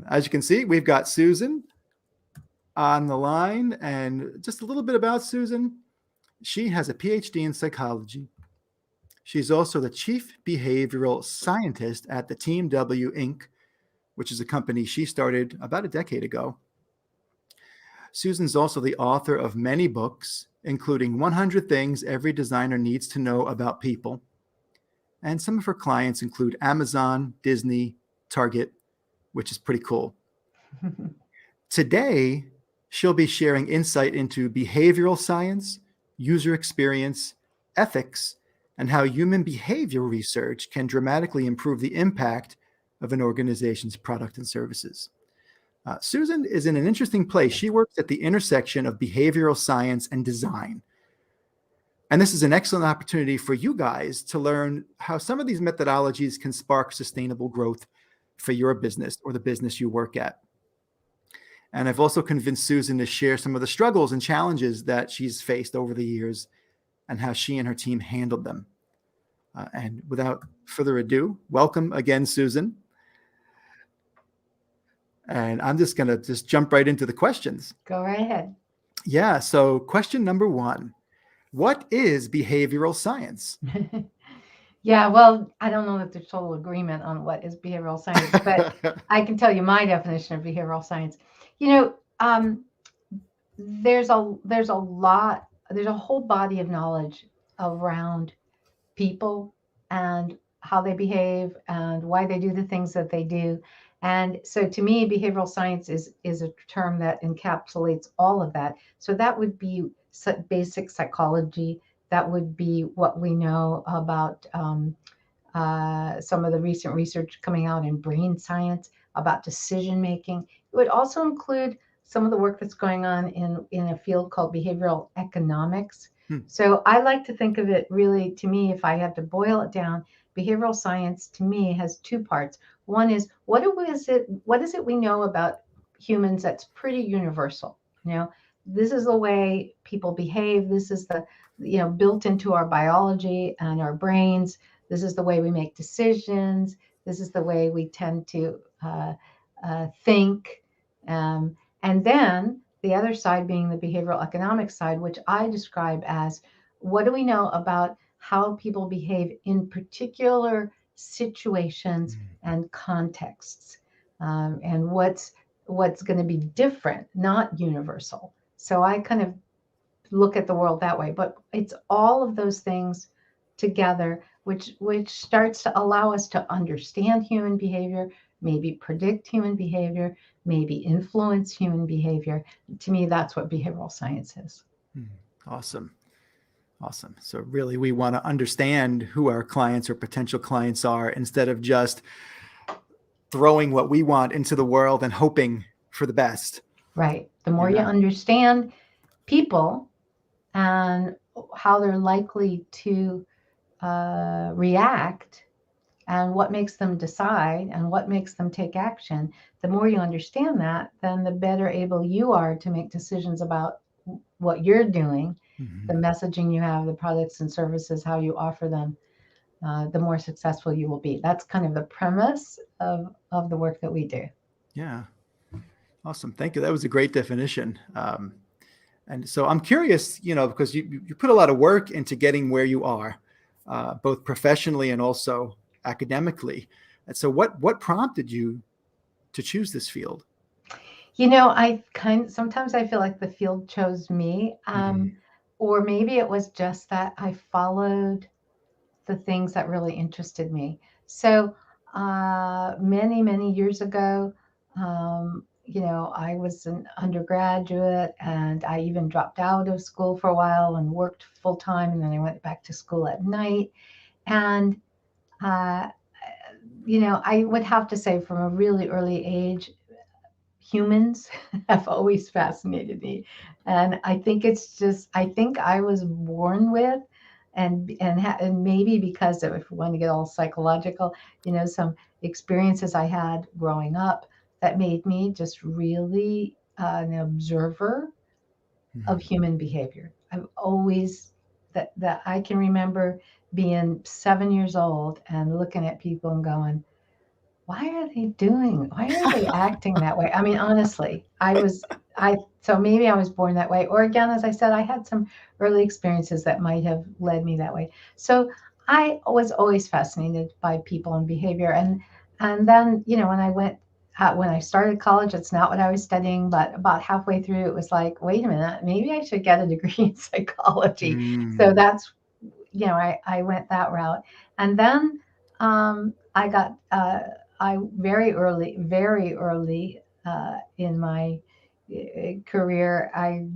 As you can see, we've got Susan on the line, and just a little bit about Susan. She has a Ph.D. in psychology. She's also the chief behavioral scientist at the Team W Inc., which is a company she started about a decade ago. Susan's also the author of many books, including 100 Things Every Designer Needs to Know About People. And some of her clients include Amazon, Disney, Target, which is pretty cool. Today, she'll be sharing insight into behavioral science, user experience, ethics, and how human behavior research can dramatically improve the impact of an organization's product and services. Susan is in an interesting place. She works at the intersection of behavioral science and design. And this is an excellent opportunity for you guys to learn how some of these methodologies can spark sustainable growth for your business or the business you work at. And I've also convinced Susan to share some of the struggles and challenges that she's faced over the years and how she and her team handled them. And without further ado, welcome again, Susan. And I'm just going to jump right into the questions. Go right ahead. Yeah. So question number one, what is behavioral science? Yeah, well, I don't know that there's total agreement on what is behavioral science, but I can tell you my definition of behavioral science. There's a whole body of knowledge around people and how they behave and why they do the things that they do. And so to me, behavioral science is a term that encapsulates all of that. So that would be basic psychology. That would be what we know about some of the recent research coming out in brain science about decision making. It would also include some of the work that's going on in a field called behavioral economics. So I like to think of it really, to me, if I have to boil it down, behavioral science to me has two parts. One is what is it we know about humans that's pretty universal? This is the way people behave. This is the built into our biology and our brains. This is the way we make decisions. This is the way we tend to think. And then the other side being the behavioral economics side, which I describe as what do we know about how people behave in particular situations and contexts, and what's going to be different, not universal. So I kind of look at the world that way, but it's all of those things together, which starts to allow us to understand human behavior, maybe predict human behavior, maybe influence human behavior. To me, that's what behavioral science is. Awesome. So really, we want to understand who our clients or potential clients are instead of just throwing what we want into the world and hoping for the best. Right. The more you understand people and how they're likely to react and what makes them decide and what makes them take action, the more you understand that, then the better able you are to make decisions about what you're doing, the messaging you have, the products and services, how you offer them, the more successful you will be. That's kind of the premise of the work that we do. Yeah. Awesome. Thank you. That was a great definition. And so I'm curious, because you put a lot of work into getting where you are, both professionally and also academically. And so what prompted you to choose this field? Sometimes I feel like the field chose me, or maybe it was just that I followed the things that really interested me. So many, many years ago, I was an undergraduate and I even dropped out of school for a while and worked full time. And then I went back to school at night. And, I would have to say from a really early age, humans have always fascinated me. And I think I think I was born with, and maybe because of, if we want to get all psychological, some experiences I had growing up that made me just really an observer of human behavior. I've always, that I can remember being 7 years old and looking at people and going, why are they acting that way? I mean, honestly, so maybe I was born that way. Or again, as I said, I had some early experiences that might have led me that way. So I was always fascinated by people and behavior. And then, when I started college, it's not what I was studying, but about halfway through, it was like, wait a minute, maybe I should get a degree in psychology. So Mm. that's, I went that route. And then I got, I very early in my career, I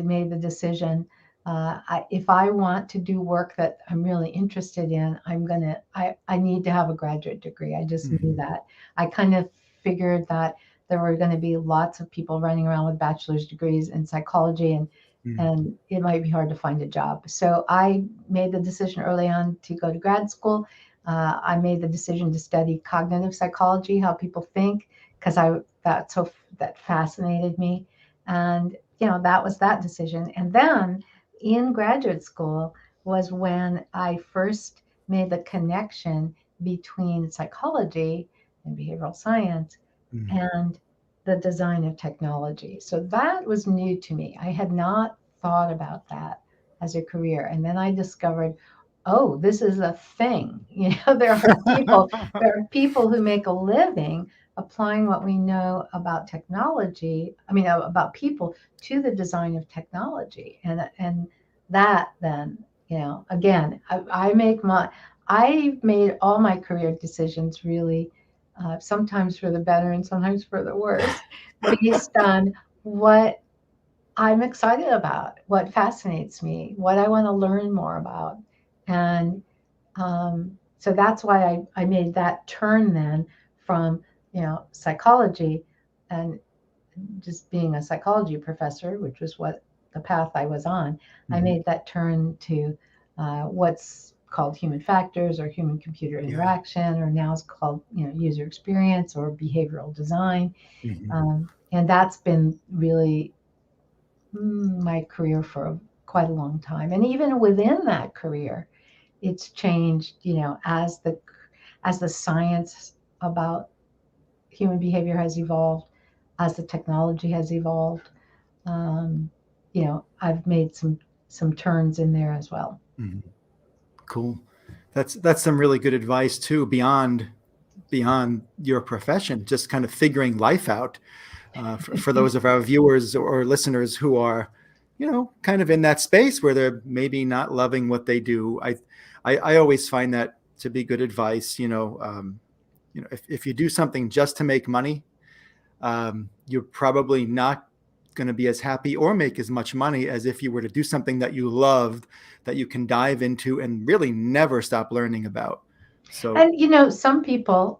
made the decision. If I want to do work that I'm really interested in, I need to have a graduate degree. I just knew Mhm. that. I kind of figured that there were going to be lots of people running around with bachelor's degrees in psychology, Mm. and it might be hard to find a job. So I made the decision early on to go to grad school. I made the decision to study cognitive psychology, how people think, because that fascinated me, and that was that decision. And then in graduate school was when I first made the connection between psychology and behavioral science Mm. and the design of technology. So that was new to me. I had not thought about that as a career. And then I discovered, oh, this is a thing. There are people who make a living applying what we know about technology, about people, to the design of technology. And that then, again, I made all my career decisions really, sometimes for the better and sometimes for the worse, based on what I'm excited about, what fascinates me, what I want to learn more about. And so that's why I made that turn then from, psychology and just being a psychology professor, which was what the path I was on. I Mhm. made that turn to what's called human factors or human computer Yeah. interaction, or now it's called, user experience or behavioral design. Mhm. And that's been really my career for quite a long time. And even within that career, it's changed, as the science about human behavior has evolved, as the technology has evolved. Um, I've made some turns in there as well. Mhm. Cool. That's some really good advice too, beyond your profession, just kind of figuring life out, for those of our viewers or listeners who are, kind of in that space where they're maybe not loving what they do. I always find that to be good advice. If you do something just to make money, you're probably not going to be as happy or make as much money as if you were to do something that you loved, that you can dive into and really never stop learning about. So, And some people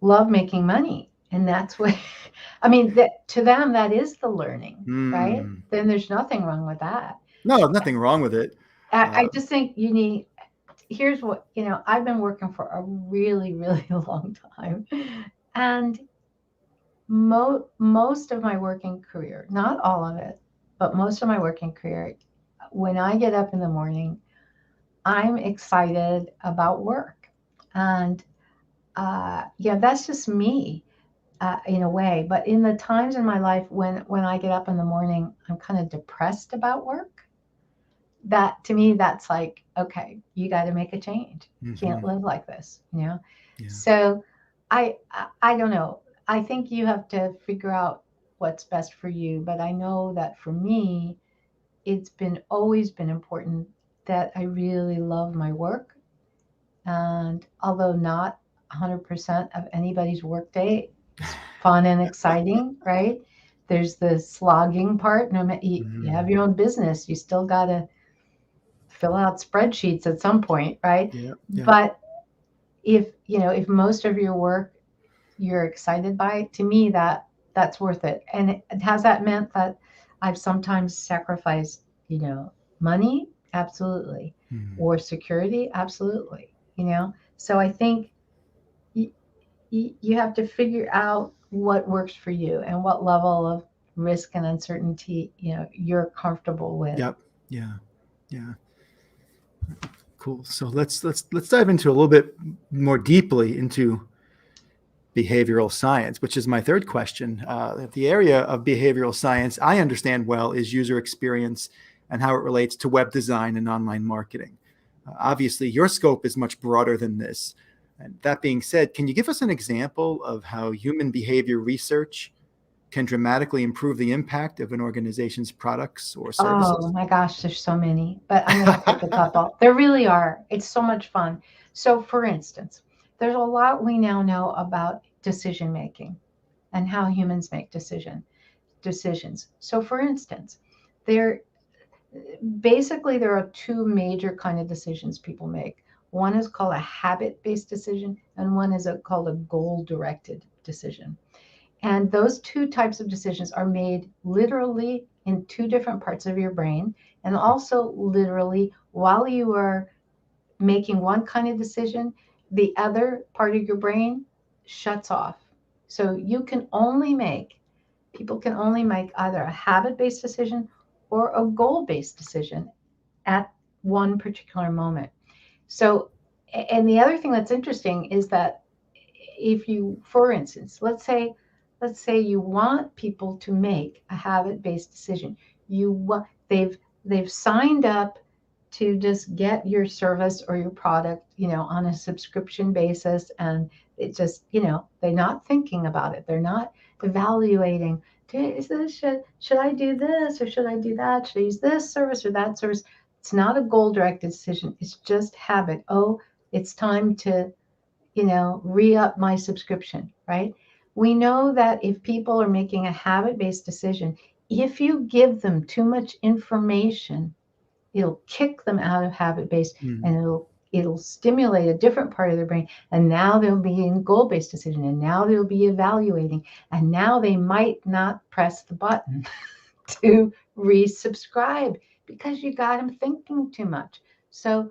love making money, and that's what to them that is the learning, right? mm, Then there's nothing wrong with that. no, nothing wrong with it. I Uh, just think you need. Here's what I've been working for a really, really long time, and most of my working career, not all of it, but most of my working career, when I get up in the morning, I'm excited about work. And yeah, that's just me, in a way. But in the times in my life when I get up in the morning, I'm kind of depressed about work. That to me, that's like, okay, you got to make a change. You can't mhm, live like this. yeah. So I don't know. I think you have to figure out what's best for you. But I know that for me, it's been always been important that I really love my work. And although not 100% of anybody's workday is fun and exciting, right? There's the slogging part. No, you have Mhm, your own business. You still got to fill out spreadsheets at some point, right? yeah, yeah. But if most of your work you're excited by, to me that's worth it. And has that meant that I've sometimes sacrificed, money? Absolutely. Mhm. Or security? Absolutely. So I think you have to figure out what works for you and what level of risk and uncertainty, you're comfortable with. Yep. Yeah. Yeah. Cool. So let's dive into a little bit more deeply into behavioral science, which is my third question. The area of behavioral science I understand well is user experience and how it relates to web design and online marketing. Obviously, your scope is much broader than this. And that being said, can you give us an example of how human behavior research can dramatically improve the impact of an organization's products or Oh services? my gosh, there's so many, but I'm going to pick a couple. There really are. It's so much fun. So, for instance, there's a lot we now know about decision making and how humans make decisions. So, for instance, there there are two major kind of decisions people make. One is called a habit-based decision, and one is called a goal-directed decision. And those two types of decisions are made literally in two different parts of your brain, and also literally while you are making one kind of decision, the other part of your brain shuts off. So people can only make either a habit based decision or a goal based decision at one particular moment. So, and the other thing that's interesting is that if you, for instance, let's say you want people to make a habit-based decision. You want they've signed up to just get your service or your product, on a subscription basis, and it just, they're not thinking about it. They're not evaluating. Is this should I do this or should I do that? Should I use this service or that service? It's not a goal-directed decision. It's just habit. Oh, it's time to re-up my subscription, right? We know that if people are making a habit-based decision, if you give them too much information, it'll kick them out of habit-based, Mm. and it'll stimulate a different part of their brain, and now they'll be in goal-based decision, and now they'll be evaluating, and now they might not press the button to resubscribe because you got them thinking too much. So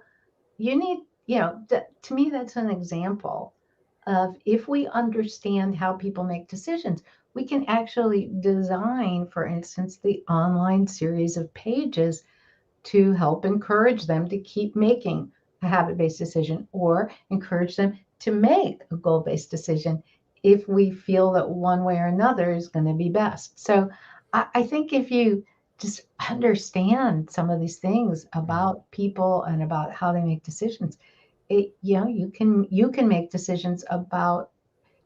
you need, to me, that's an example of, if we understand how people make decisions, we can actually design, for instance, the online series of pages to help encourage them to keep making a habit based decision, or encourage them to make a goal based decision if we feel that one way or another is going to be best. So I think if you just understand some of these things Mm. about people and about how they make decisions, you can make decisions about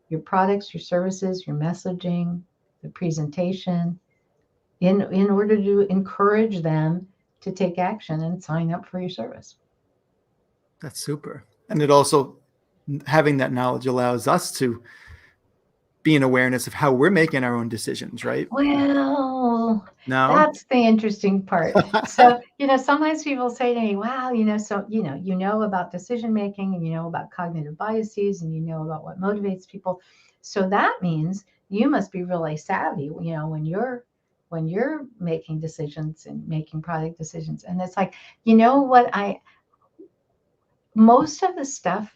your products, your services, your messaging, the presentation, in order to encourage them to take action and sign up for your service. That's super. And it also, having that knowledge allows us to be in awareness of how we're making our own decisions, right? Well, No? that's the interesting part. So, sometimes people say to me, wow, so, about decision making, and you know about cognitive biases, and you know about what motivates people. So that means you must be really savvy, when you're making decisions and making product decisions. And it's like, what most of the stuff,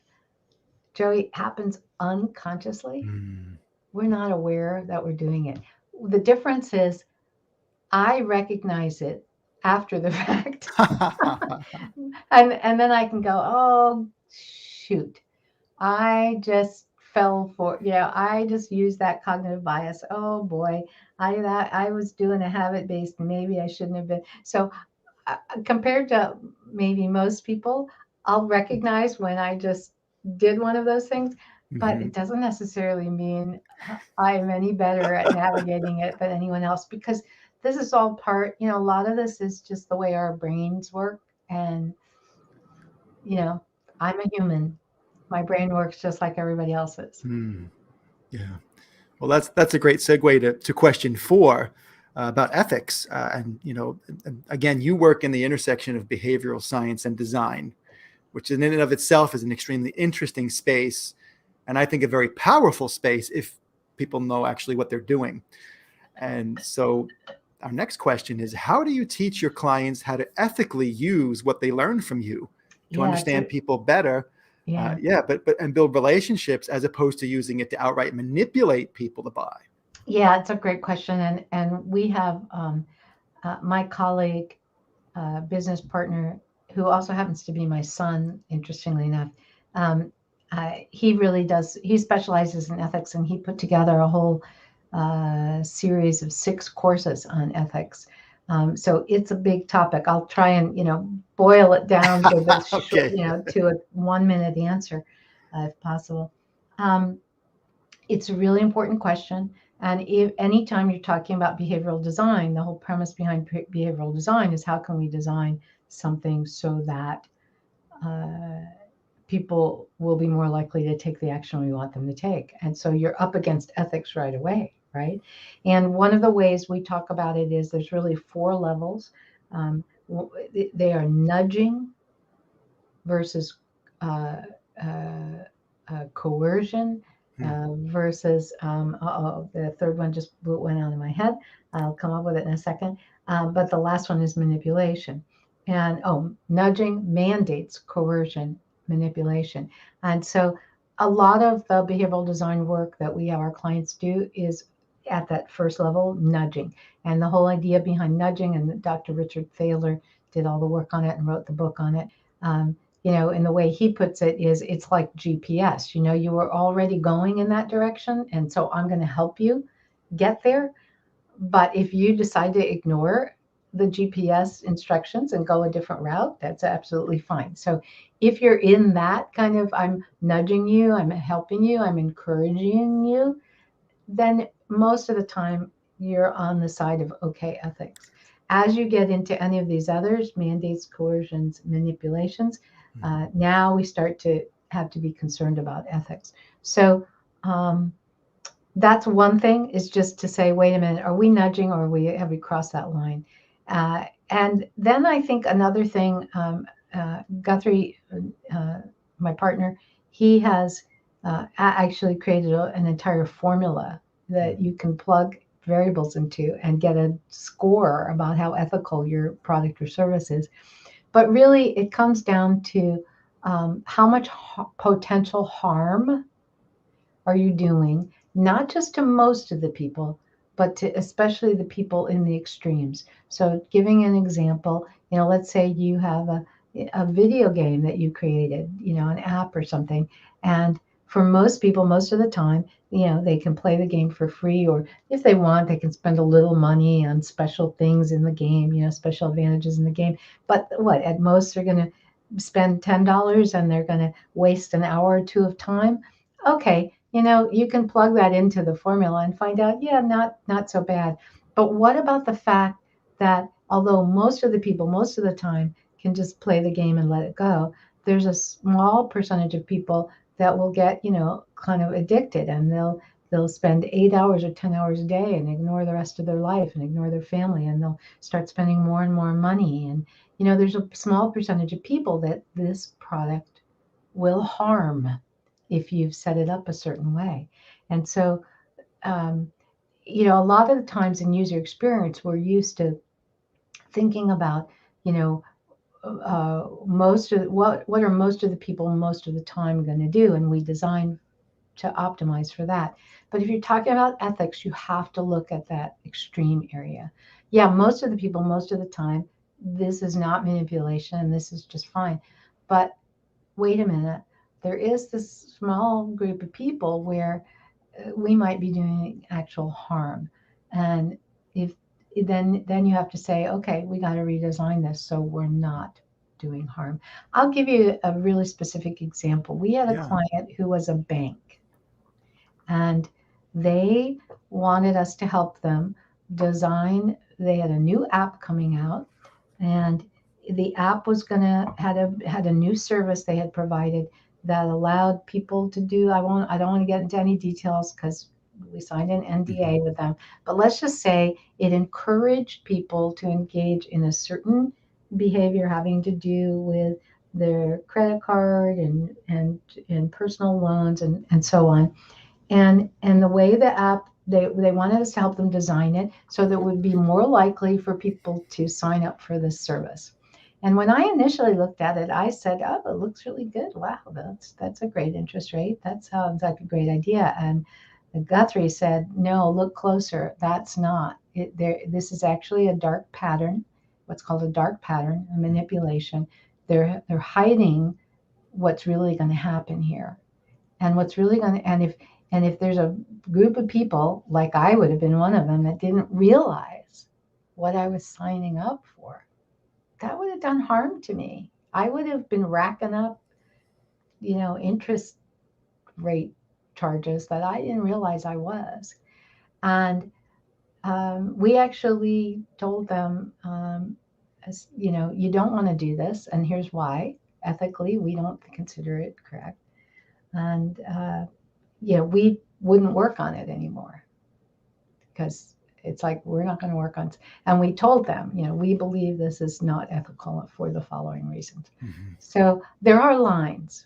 Joey, happens unconsciously. Mm. We're not aware that we're doing it. The difference is I recognize it after the fact. And then I can go, oh shoot, I just fell for, I just used that cognitive bias. Oh boy, I was doing a habit based, maybe I shouldn't have been. So compared to maybe most people, I'll recognize when I just did one of those things, but Mhm. it doesn't necessarily mean I'm any better at navigating it than anyone else, because this is all part, a lot of this is just the way our brains work. And, you know, I'm a human. My brain works just like everybody else's. Mm. Yeah. Well, that's a great segue to question four, about ethics. And again, you work in the intersection of behavioral science and design, which in and of itself is an extremely interesting space, and I think a very powerful space if people know actually what they're doing. And so, our next question is: how do you teach your clients how to ethically use what they learn from you to Yeah, understand people better? yeah. Yeah, but and build relationships as opposed to using it to outright manipulate people to buy. Yeah, it's a great question. And we have my colleague, business partner, who also happens to be my son, interestingly enough. Um, he really does. He specializes in ethics, and he put together a whole series of 6 courses on ethics. So it's a big topic. I'll try and boil it down with a short, Okay. to a 1-minute answer, if possible. Um, it's a really important question. And if anytime you're talking about behavioral design, the whole premise behind behavioral design is how can we design something so that uh, people will be more likely to take the action we want them to take. And so you're up against ethics right away, right? And one of the ways we talk about it is there's really 4 levels. Um, they are nudging versus uh, uh, coercion Hmm. versus, the third one just went out of my head. I'll come up with it in a second. But the last one is manipulation. And nudging, mandates, coercion, manipulation. And so a lot of the behavioral design work that we have our clients do is at that first level, nudging. And the whole idea behind nudging, and Dr. Richard Thaler did all the work on it and wrote the book on it. Um, and the way he puts it is it's like GPS. You were already going in that direction, and so I'm going to help you get there. But if you decide to ignore the GPS instructions and go a different route, that's absolutely fine. So if you're in that kind of, I'm nudging you, I'm helping you, I'm encouraging you, then most of the time you're on the side of okay ethics. As you get into any of these others, mandates, coercions, manipulations, now we start to have to be concerned about ethics. So um, that's one thing, is just to say, wait a minute, are we nudging, or have we crossed that line? And then I think another thing, Guthrie, uh, my partner, he has actually created an entire formula that you can plug variables into and get a score about how ethical your product or service is. But really, it comes down to how much potential harm are you doing, not just to most of the people, but to especially the people in the extremes. So, giving an example, let's say you have a video game that you created, an app or something. And for most people, most of the time, they can play the game for free, or if they want, they can spend a little money on special things in the game, special advantages in the game. But what, at most, they're going to spend $10 and they're going to waste an hour or two of time. Okay, you can plug that into the formula and find out, yeah, not so bad. But what about the fact that although most of the people, most of the time, can just play the game and let it go, there's a small percentage of people that will get, kind of addicted, and they'll spend 8 hours or 10 hours a day and ignore the rest of their life and ignore their family, and they'll start spending more and more money. And there's a small percentage of people that this product will harm if you've set it up a certain way. And so, um, a lot of the times in user experience, we're used to thinking about, you know, most of what are most of the people most of the time going to do, and we design to optimize for that. But if you're talking about ethics, you have to look at that extreme area. Yeah, most of the people most of the time, this is not manipulation, and this is just fine. But wait a minute, there is this small group of people where we might be doing actual harm. And if then you have to say, okay, we got to redesign this so we're not doing harm. I'll give you a really specific example. We had a Yeah. client who was a bank, and they wanted us to help them design. They had a new app coming out, and the app was gonna had a new service they had provided that allowed people to do. I don't want to get into any details because we signed an Mhm. NDA with them, but let's just say it encouraged people to engage in a certain behavior having to do with their credit card and personal loans and so on. And the way the app, they wanted us to help them design it so that it would be more likely for people to sign up for this service. And when I initially looked at it, I said, oh, it looks really good. Wow, that's a great interest rate. That sounds like a great idea. And Guthrie said, no, look closer. That's not it. This is actually a dark pattern, what's called a dark pattern, a manipulation. They're hiding what's really going to happen here. And what's really going to, and if there's a group of people, like I would have been one of them, that didn't realize what I was signing up for, that would have done harm to me. I would have been racking up, interest rate charges that I didn't realize I was. And we actually told them, you don't want to do this, and here's why. Ethically, we don't consider it correct. And, we wouldn't work on it anymore because it's like we're not going to work on. And we told them, we believe this is not ethical for the following reasons. Mm-hmm. So there are lines.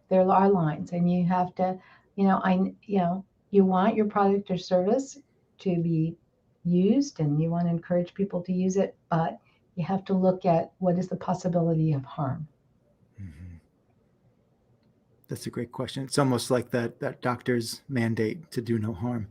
There are lines, and you have to, you want your product or service to be used, and you want to encourage people to use it, but you have to look at what is the possibility of harm. Mm-hmm. That's a great question. It's almost like that doctor's mandate to do no harm.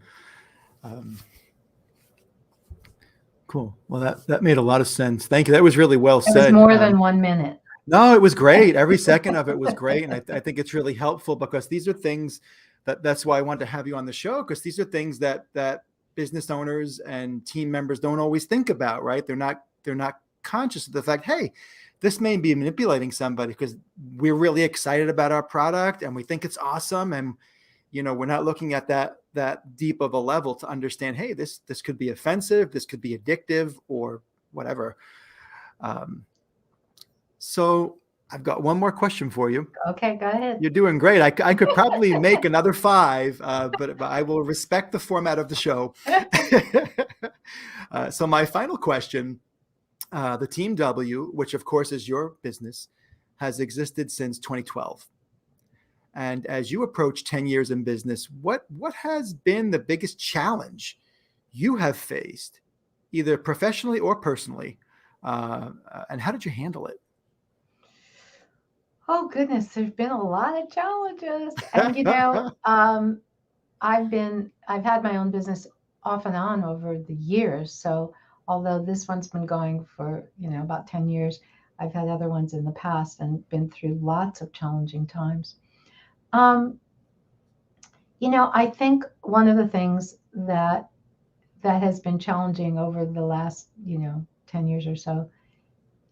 Cool. Well, that made a lot of sense. Thank you. That was really well said. It was more than 1 minute. No, it was great. Every second of it was great. And I think it's really helpful because these are things that's why I wanted to have you on the show, because these are things that business owners and team members don't always think about, right? They're not conscious of the fact, hey, this may be manipulating somebody because we're really excited about our product and we think it's awesome. And, we're not looking at that deep of a level to understand, hey, this could be offensive, this could be addictive or whatever. So I've got one more question for you. Okay, go ahead. You're doing great. I could probably make another 5, but I will respect the format of the show. So my final question, the Team W, which of course is your business, has existed since 2012. And as you approach 10 years in business, what has been the biggest challenge you have faced, either professionally or personally? And how did you handle it? Oh goodness, there's been a lot of challenges. And I've had my own business off and on over the years. So although this one's been going for, about 10 years, I've had other ones in the past and been through lots of challenging times. I think one of the things that has been challenging over the last, 10 years or so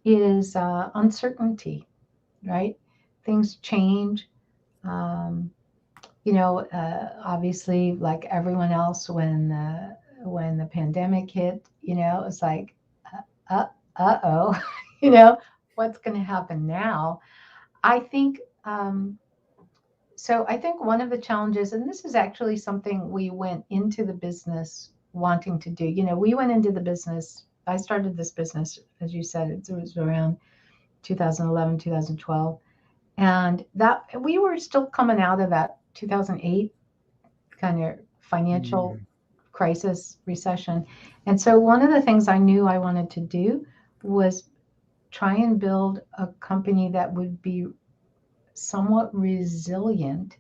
is uncertainty, right? Things change. Obviously, like everyone else, when the pandemic hit, it's like, uh-oh, what's going to happen now? I think, so I think one of the challenges, and this is actually something we went into the business wanting to do. We went into the business, I started this business, as you said, it was around 2011, 2012. And that we were still coming out of that 2008 kind of financial crisis, recession. And so one of the things I knew I wanted to do was try and build a company that would be somewhat resilient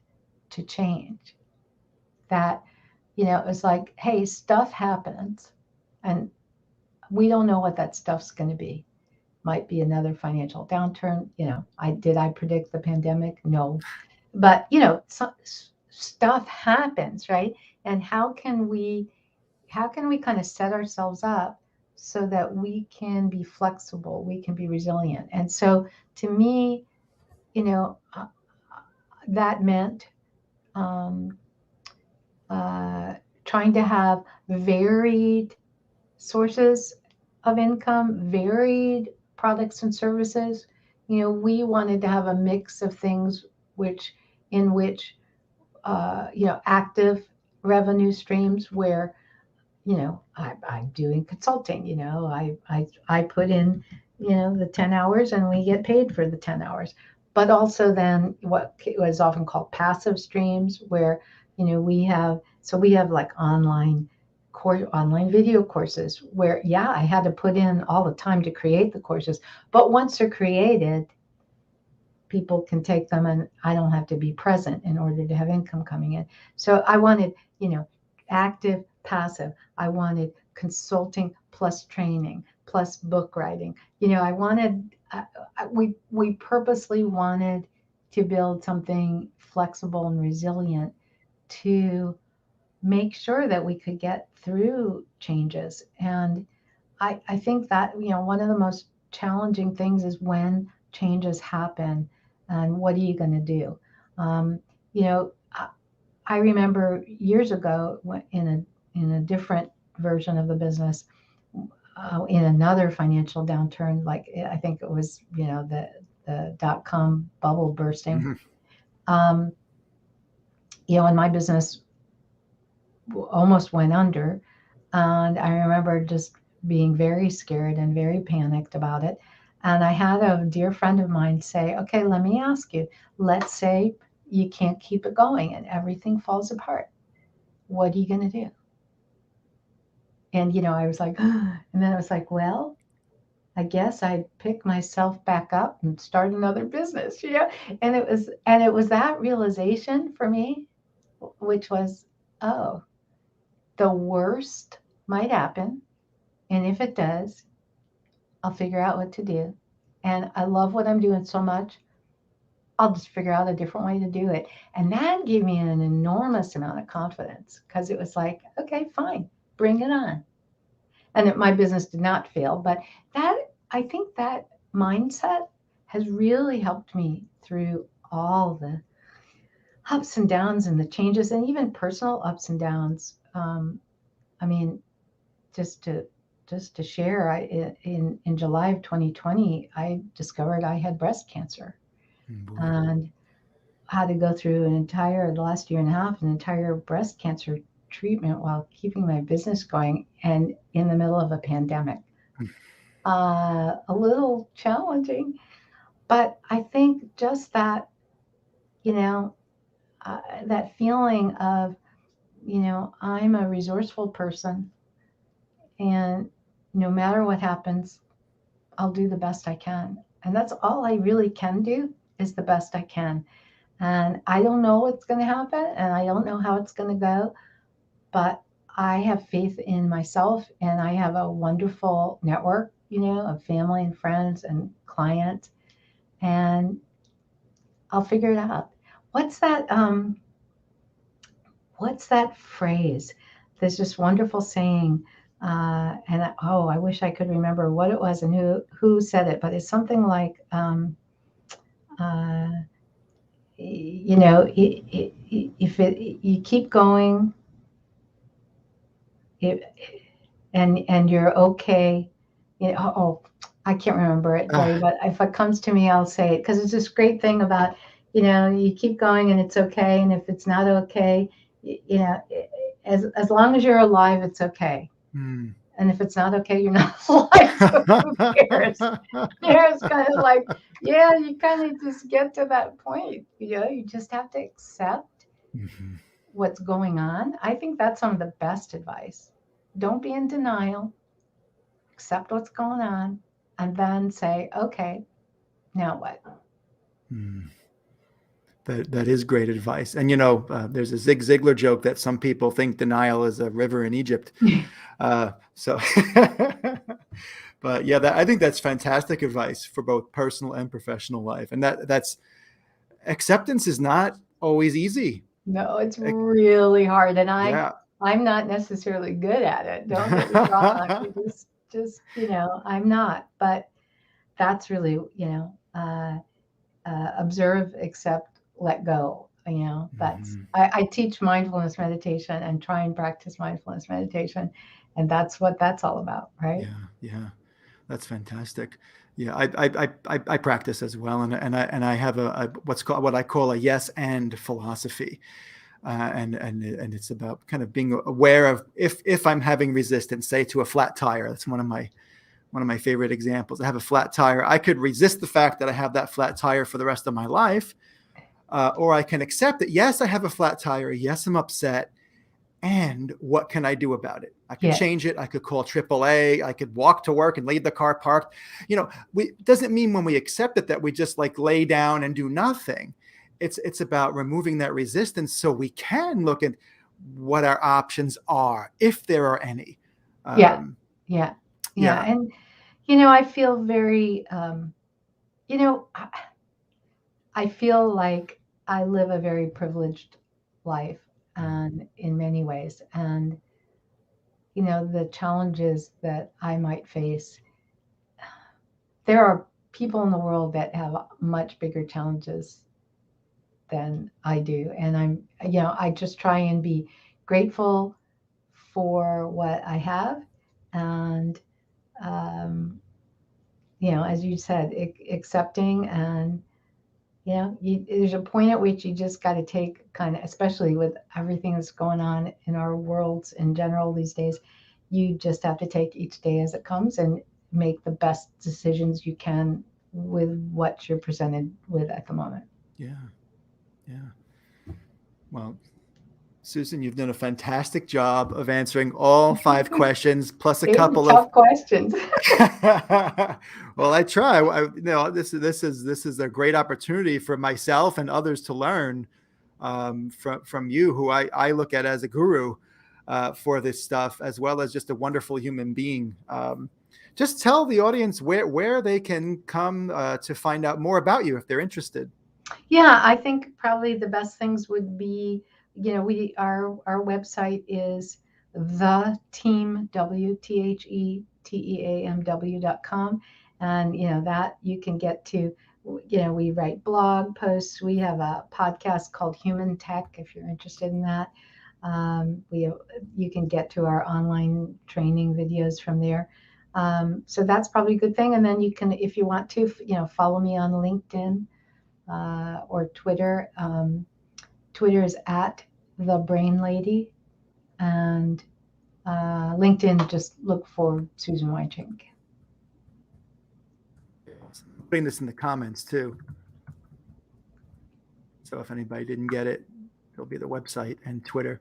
to change. That, it's like, hey, stuff happens and we don't know what that stuff's going to be. Might be another financial downturn. I predict the pandemic? No. But, stuff happens, right? And how can we kind of set ourselves up so that we can be flexible, we can be resilient? And so to me, that meant trying to have varied sources of income, varied products and services. We wanted to have a mix of things in which active revenue streams where, I'm doing consulting, I put in, the 10 hours and we get paid for the 10 hours. But also then what was often called passive streams where, we have like online video courses where, I had to put in all the time to create the courses. But once they're created, people can take them and I don't have to be present in order to have income coming in. So I wanted, active, passive. I wanted consulting plus training plus book writing. I wanted, we purposely wanted to build something flexible and resilient to make sure that we could get through changes. And I think that, one of the most challenging things is when changes happen and what are you going to do? Um, you know, I remember years ago in a different version of the business, in another financial downturn, like I think it was, the dot-com bubble bursting. Hmm. Um, and my business almost went under. And I remember just being very scared and very panicked about it. And I had a dear friend of mine say, okay, let me ask you, let's say you can't keep it going and everything falls apart. What are you going to do? And, I was like, and then I was like, well, I guess I'd pick myself back up and start another business, and it was that realization for me, which was, oh, the worst might happen. And if it does, I'll figure out what to do. And I love what I'm doing so much. I'll just figure out a different way to do it. And that gave me an enormous amount of confidence because it was like, okay, fine, bring it on. And my business did not fail, but I think that mindset has really helped me through all the ups and downs and the changes and even personal ups and downs. I mean, just to share, in July of 2020, I discovered I had breast cancer Boy. and had to go through the last year and a half, an entire breast cancer treatment while keeping my business going and in the middle of a pandemic. A little challenging, but I think just that, you know, that feeling of, I'm a resourceful person and no matter what happens, I'll do the best I can. And that's all I really can do is the best I can. And I don't know what's going to happen and I don't know how it's going to go, but I have faith in myself and I have a wonderful network, of family and friends and clients, and I'll figure it out. What's that? What's that phrase? There's this wonderful saying, I wish I could remember what it was and who said it, but it's something like, uh, if you keep going, it, and you're okay. I can't remember it, Larry, Ah, but if it comes to me, I'll say it because it's this great thing about, you keep going and it's okay, and if it's not okay, as long as you're alive, it's okay. hmm. And if it's not okay, you're not alive. So who cares? It's kind of like, yeah, you kind of just get to that point. You just have to accept Mhm. what's going on. I think that's some of the best advice. Don't be in denial, accept what's going on, and then say, okay, now what? Hmm. That is great advice. And there's a Zig Ziglar joke that some people think denial is a river in Egypt. So, but yeah, I think that's fantastic advice for both personal and professional life. And that's acceptance is not always easy. No, it's really hard, and Yeah. I'm not necessarily good at it. Don't get me wrong. Just I'm not. But that's really observe, accept, let go. That's Mhm. I teach mindfulness meditation and try and practice mindfulness meditation, and that's what that's all about, right? Yeah, yeah, that's fantastic. Yeah, I practice as well, and I have what I call a yes and philosophy, and it's about kind of being aware of if I'm having resistance, say to a flat tire. That's one of my favorite examples. I have a flat tire. I could resist the fact that I have that flat tire for the rest of my life, or I can accept that. Yes, I have a flat tire. Yes, I'm upset. And what can I do about it? I could Yeah, change it. I could call AAA. I could walk to work and leave the car parked. Doesn't mean when we accept it that we just like lay down and do nothing. It's about removing that resistance so we can look at what our options are, if there are any. yeah, Um, yeah, yeah. yeah. And I feel very, you know, I, I feel like I live a very privileged life, and in many ways, and the challenges that I might face, there are people in the world that have much bigger challenges than I do. And I just try and be grateful for what I have. And, um, as you said, accepting, and, there's a point at which you just got to take kind of, especially with everything that's going on in our worlds in general these days, you just have to take each day as it comes and make the best decisions you can with what you're presented with at the moment. Yeah. Yeah. Well, Susan, you've done a fantastic job of answering all 5 questions, plus a They were couple of. tough questions. Well, I try. This is a great opportunity for myself and others to learn from you, who I look at as a guru for this stuff, as well as just a wonderful human being. Just tell the audience where they can come to find out more about you if they're interested. Yeah, I think probably the best things would be, our website is theteamw.com, and that you can get to. We write blog posts. We have a podcast called Human Tech, if you're interested in that. You can get to our online training videos from there. So that's probably a good thing. And then you can, if you want to, follow me on LinkedIn. Or Twitter. Twitter is at the Brain Lady, and LinkedIn, just look for Susan Weinschenk. Putting this in the comments too, so if anybody didn't get it, it'll be the website and Twitter.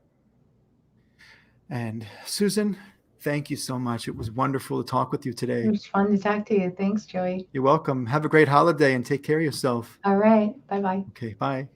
And Susan, thank you so much. It was wonderful to talk with you today. It was fun to talk to you. Thanks, Joey. You're welcome. Have a great holiday and take care of yourself. All right. Bye-bye. Okay, bye.